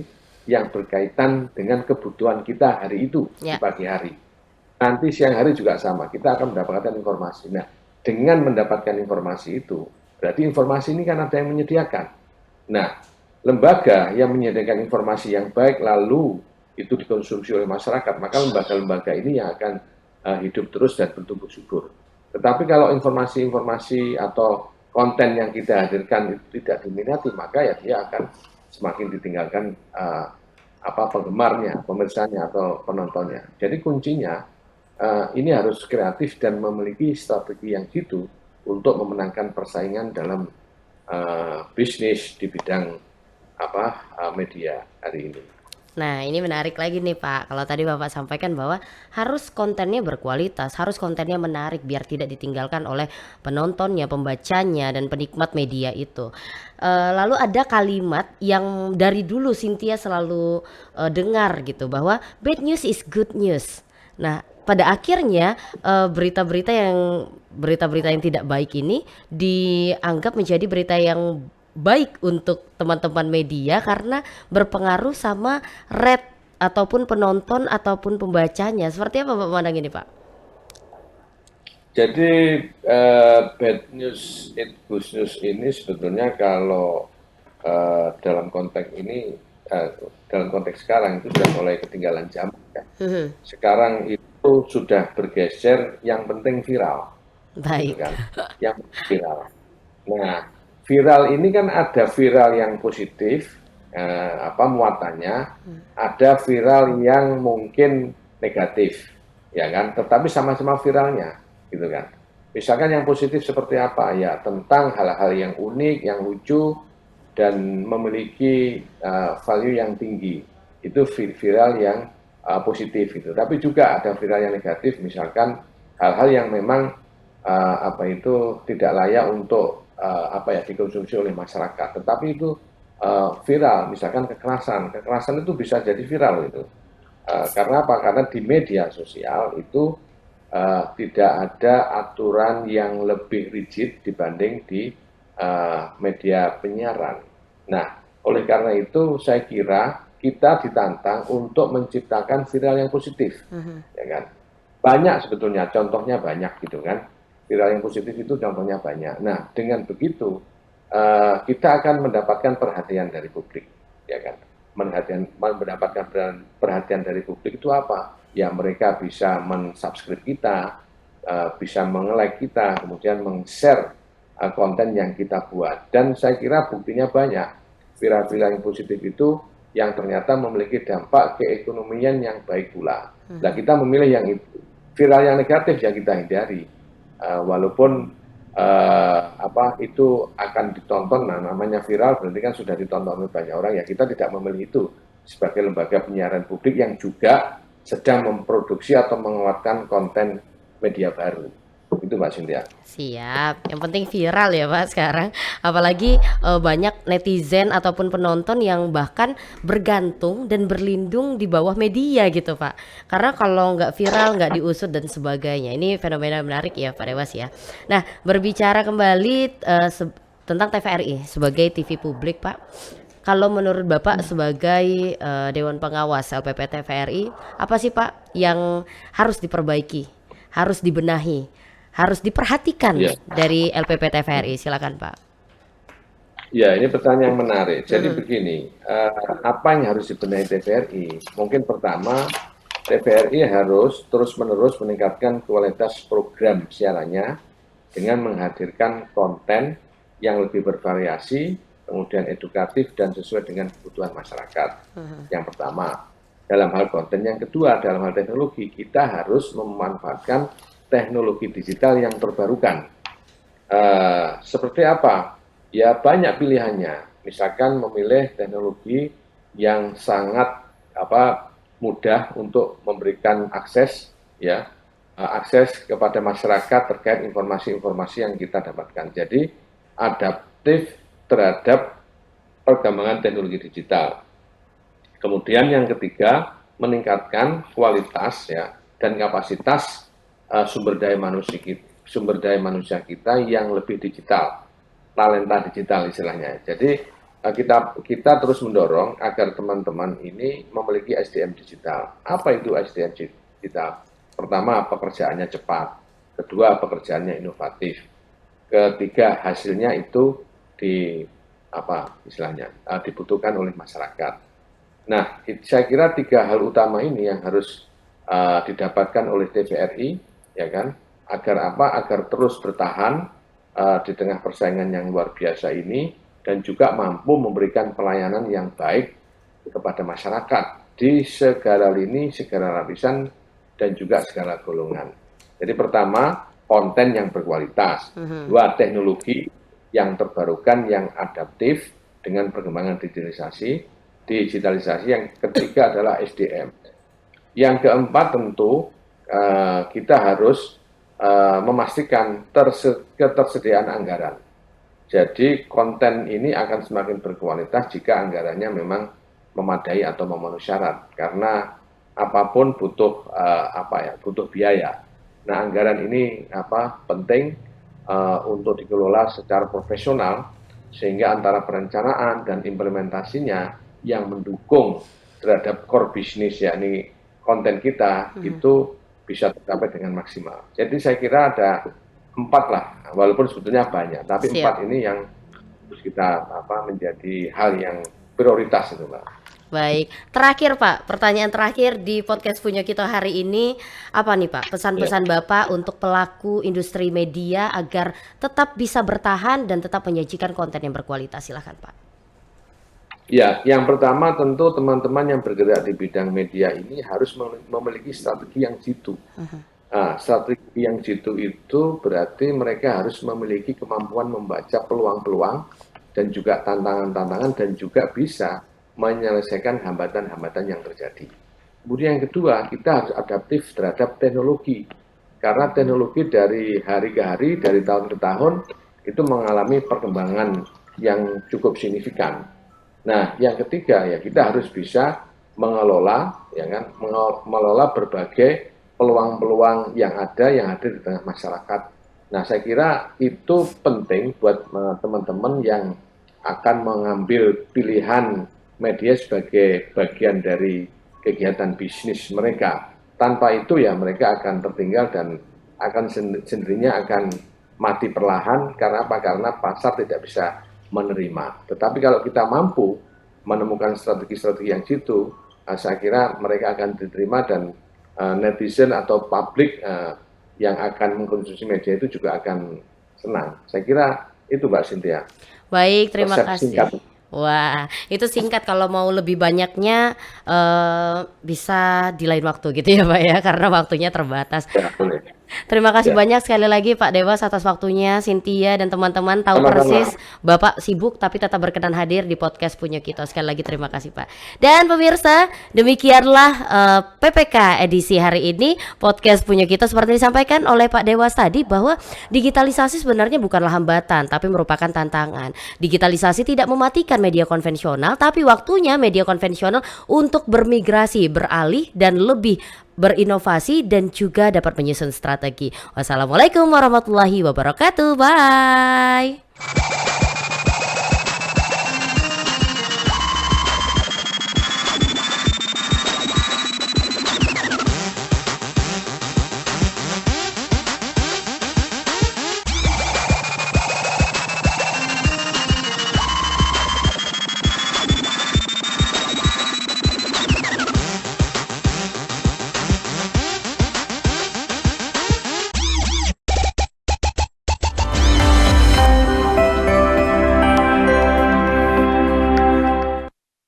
Speaker 2: yang berkaitan dengan kebutuhan kita hari itu di
Speaker 1: Ya.
Speaker 2: pagi hari. Nanti siang hari juga sama, kita akan mendapatkan informasi. Nah, dengan mendapatkan informasi itu, berarti informasi ini kan ada yang menyediakan. Nah, lembaga yang menyediakan informasi yang baik lalu itu dikonsumsi oleh masyarakat, maka lembaga-lembaga ini yang akan hidup terus dan bertumbuh subur. Tetapi kalau informasi-informasi atau konten yang kita hadirkan itu tidak diminati, maka ya dia akan semakin ditinggalkan penggemarnya, pemirsanya atau penontonnya. Jadi kuncinya ini harus kreatif dan memiliki strategi yang jitu untuk memenangkan persaingan dalam bisnis di bidang media hari ini.
Speaker 1: Nah, ini menarik lagi nih Pak. Kalau tadi Bapak sampaikan bahwa harus kontennya berkualitas, harus kontennya menarik biar tidak ditinggalkan oleh penontonnya, pembacanya, dan penikmat media itu. Lalu ada kalimat yang dari dulu Cynthia selalu dengar gitu bahwa bad news is good news. Nah, pada akhirnya berita-berita yang tidak baik ini dianggap menjadi berita yang baik untuk teman-teman media karena berpengaruh sama rate ataupun penonton ataupun pembacanya. Seperti apa Pak memandang ini Pak?
Speaker 2: Jadi bad news, good news ini sebetulnya kalau dalam konteks ini, dalam konteks sekarang itu sudah mulai ketinggalan zaman. Ya. Sekarang itu sudah bergeser, yang penting viral, gitu
Speaker 1: Baik.
Speaker 2: kan? Yang viral. Nah, viral ini kan ada viral yang positif, muatannya, ada viral yang mungkin negatif, ya kan? Tetapi sama-sama viralnya, gitu kan? Misalkan yang positif seperti apa? Ya tentang hal-hal yang unik, yang lucu, dan memiliki value yang tinggi. Itu viral yang positif itu. Tapi juga ada viral yang negatif, misalkan hal-hal yang memang tidak layak untuk dikonsumsi oleh masyarakat. Tetapi itu viral, misalkan kekerasan itu bisa jadi viral itu. Karena apa? Karena di media sosial itu tidak ada aturan yang lebih rigid dibanding di media penyiaran. Nah, oleh karena itu saya kira kita ditantang untuk menciptakan viral yang positif, ya kan? Banyak sebetulnya, contohnya banyak gitu kan. Viral yang positif itu contohnya banyak. Nah, dengan begitu kita akan mendapatkan perhatian dari publik, ya kan? Mendapatkan perhatian dari publik itu apa? Ya mereka bisa mensubscribe kita, bisa meng-like kita, kemudian meng-share konten yang kita buat. Dan saya kira buktinya banyak. Viral-viral yang positif itu yang ternyata memiliki dampak keekonomian yang baik pula. Nah, kita memilih yang itu. Viral yang negatif yang kita hindari. Walaupun itu akan ditonton, nah namanya viral berarti kan sudah ditonton oleh banyak orang, ya kita tidak memilih itu sebagai lembaga penyiaran publik yang juga sedang memproduksi atau menguatkan konten media baru. Itu Mbak Cynthia.
Speaker 1: Siap, yang penting viral ya Pak sekarang. Apalagi banyak netizen ataupun penonton yang bahkan bergantung dan berlindung di bawah media gitu Pak. Karena kalau nggak viral, nggak diusut dan sebagainya. Ini fenomena menarik ya Pak Dewas ya. Nah, berbicara kembali tentang TVRI sebagai TV publik Pak. Kalau menurut Bapak sebagai Dewan Pengawas LPP TVRI, apa sih Pak yang harus diperbaiki, harus dibenahi, harus diperhatikan
Speaker 2: Ya.
Speaker 1: dari LPP TVRI? Silakan Pak.
Speaker 2: Ya, ini pertanyaan yang menarik. Jadi begini, apa yang harus dibenahi TVRI? Mungkin pertama, TVRI harus terus-menerus meningkatkan kualitas program siarannya dengan menghadirkan konten yang lebih bervariasi, kemudian edukatif dan sesuai dengan kebutuhan masyarakat. Yang pertama, dalam hal konten. Yang kedua, dalam hal teknologi, kita harus memanfaatkan teknologi digital yang terbarukan. Seperti apa? Ya banyak pilihannya. Misalkan memilih teknologi yang sangat mudah untuk memberikan akses kepada masyarakat terkait informasi-informasi yang kita dapatkan. Jadi adaptif terhadap perkembangan teknologi digital. Kemudian yang ketiga, meningkatkan kualitas dan kapasitas sumber daya sumber daya manusia kita yang lebih digital, talenta digital istilahnya. Jadi kita terus mendorong agar teman-teman ini memiliki SDM digital. Apa itu SDM digital? Pertama, pekerjaannya cepat. Kedua, pekerjaannya inovatif. Ketiga, hasilnya itu dibutuhkan oleh masyarakat. Nah, saya kira 3 hal utama ini yang harus didapatkan oleh TVRI, ya kan? Agar terus bertahan di tengah persaingan yang luar biasa ini dan juga mampu memberikan pelayanan yang baik kepada masyarakat di segala lini, segala lapisan dan juga segala golongan. Jadi pertama, konten yang berkualitas. Dua, teknologi yang terbarukan, yang adaptif dengan perkembangan digitalisasi. Yang ketiga adalah SDM. Yang keempat tentu kita harus memastikan ketersediaan anggaran. Jadi konten ini akan semakin berkualitas jika anggarannya memang memadai atau memenuhi syarat. Karena apapun butuh biaya. Nah, anggaran ini penting untuk dikelola secara profesional sehingga antara perencanaan dan implementasinya yang mendukung terhadap core bisnis yakni konten kita itu bisa tercapai dengan maksimal. Jadi saya kira ada 4 lah, walaupun sebetulnya banyak, tapi 4 ini yang harus kita menjadi hal yang prioritas itu, Mbak.
Speaker 1: Baik, terakhir Pak, pertanyaan terakhir di podcast Punya Kita hari ini, apa nih Pak pesan-pesan Bapak untuk pelaku industri media agar tetap bisa bertahan dan tetap menyajikan konten yang berkualitas? Silahkan Pak.
Speaker 2: Ya, yang pertama tentu teman-teman yang bergerak di bidang media ini harus memiliki strategi yang jitu. Nah, strategi yang jitu itu berarti mereka harus memiliki kemampuan membaca peluang-peluang dan juga tantangan-tantangan dan juga bisa menyelesaikan hambatan-hambatan yang terjadi. Kemudian yang kedua, kita harus adaptif terhadap teknologi. Karena teknologi dari hari ke hari, dari tahun ke tahun, itu mengalami perkembangan yang cukup signifikan. Nah, yang ketiga ya kita harus bisa mengelola berbagai peluang-peluang yang ada di tengah masyarakat. Nah, saya kira itu penting buat teman-teman yang akan mengambil pilihan media sebagai bagian dari kegiatan bisnis mereka. Tanpa itu ya mereka akan tertinggal dan akan sendirinya akan mati perlahan. Karena apa? Karena pasar tidak bisa menerima. Tetapi kalau kita mampu menemukan strategi-strategi yang jitu, saya kira mereka akan diterima dan netizen atau publik yang akan mengkonsumsi media itu juga akan senang. Saya kira itu Mbak Cynthia.
Speaker 1: Baik, terima kasih. Wah, itu singkat, kalau mau lebih banyaknya bisa di lain waktu gitu ya Pak ya, karena waktunya terbatas.
Speaker 2: Ya, boleh.
Speaker 1: Terima kasih banyak sekali lagi Pak Dewas atas waktunya. Cynthia dan teman-teman tahu persis Bapak sibuk tapi tetap berkenan hadir di podcast Punya Kita. Sekali lagi terima kasih Pak. Dan pemirsa, demikianlah PPK edisi hari ini podcast Punya Kita. Seperti disampaikan oleh Pak Dewas tadi bahwa digitalisasi sebenarnya bukanlah hambatan tapi merupakan tantangan. Digitalisasi tidak mematikan media konvensional, tapi waktunya media konvensional untuk bermigrasi, beralih dan lebih berinovasi dan juga dapat menyusun strategi. Wassalamualaikum warahmatullahi wabarakatuh. Bye.